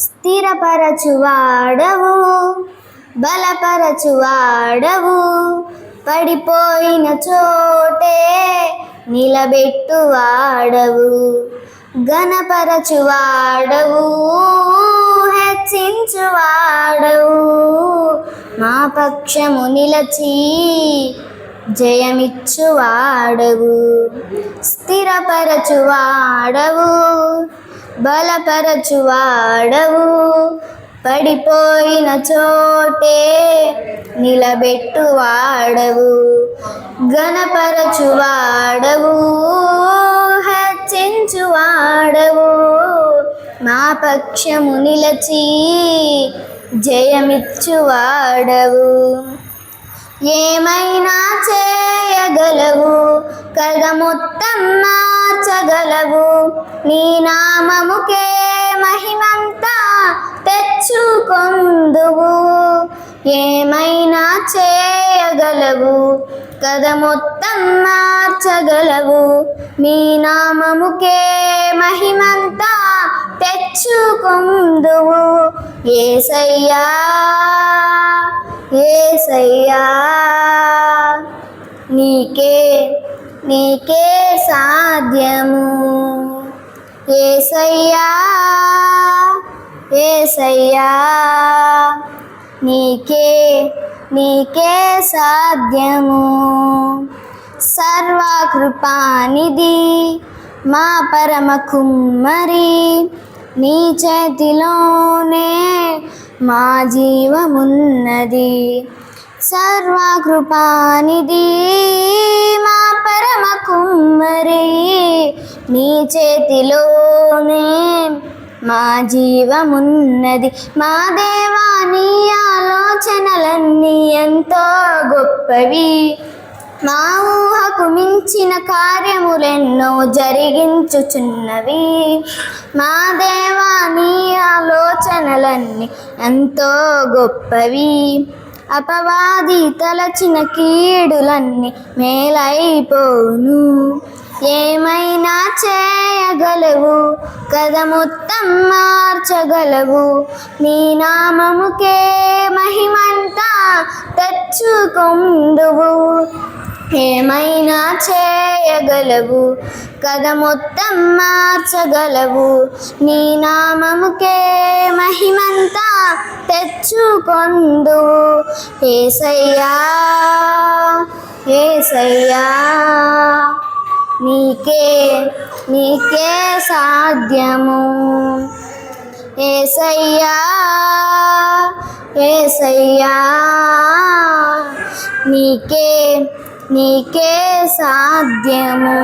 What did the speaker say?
స్థిరపరచువాడవు, బలపరచువాడవు, పడిపోయిన చోటే నిలబెట్టువాడవు, ఘనపరచువాడవు, హెచ్చించువాడవు, మా పక్షము నిలచి జయమిచ్చువాడవు. స్థిరపరచువాడవు, బలపరచువాడవు, పడిపోయిన చోటే నిలబెట్టువాడవు, ఘనపరచువాడవు, హెచ్చించువాడవు, మా పక్షము నిలచి జయమిచ్చువాడవు. ఏమైనా చేయగలవు, కథ మొత్తం మార్చగలవు, నీ నామముకే మహిమంతా తెచ్చుకొందువు. ఏమైనా చేయగలవు, కథ మొత్తం మార్చగలవు, నీ నామముకే మహిమంతా తెచ్చుకొందువు. యేసయ్యా యేసయ్యా, నీకే సాధ్యము. యేసయ్యా యేసయ్యా, నీకే సాధ్యము. సర్వకృపానిధి మా పరమ కుమ్మరి, నీ చేతిలోనే మా జీవమున్నది. సర్వకృపానిధి మా పరమ కుమ్మరి, నీ చేతిలోనే మా జీవమున్నది. మా దేవా, నీ ఆలోచనలన్నీ ఎంతో గొప్పవి, మా ఊహకు మించిన కార్యములెన్నో జరిగించుచున్నవి. మా దేవా, నీ ఆలోచనలన్నీ ఎంతో గొప్పవి, అపవాది తలచిన కీడులన్నీ మేలైపోను. ఏమైనా చేయగలవు, కథ మొత్తం మార్చగలవు, నీ నామముకే మహిమంతా తెచ్చుకొందువు. ఏమైనా చేయగలవు, కథ మొత్తం మార్చగలవు, నీ నామముకే మహిమంతా తెచ్చుకొందువు. యేసయ్యా యేసయ్యా, నీకే సాధ్యము. యేసయ్యా యేసయ్యా, నీకే సాధ్యము.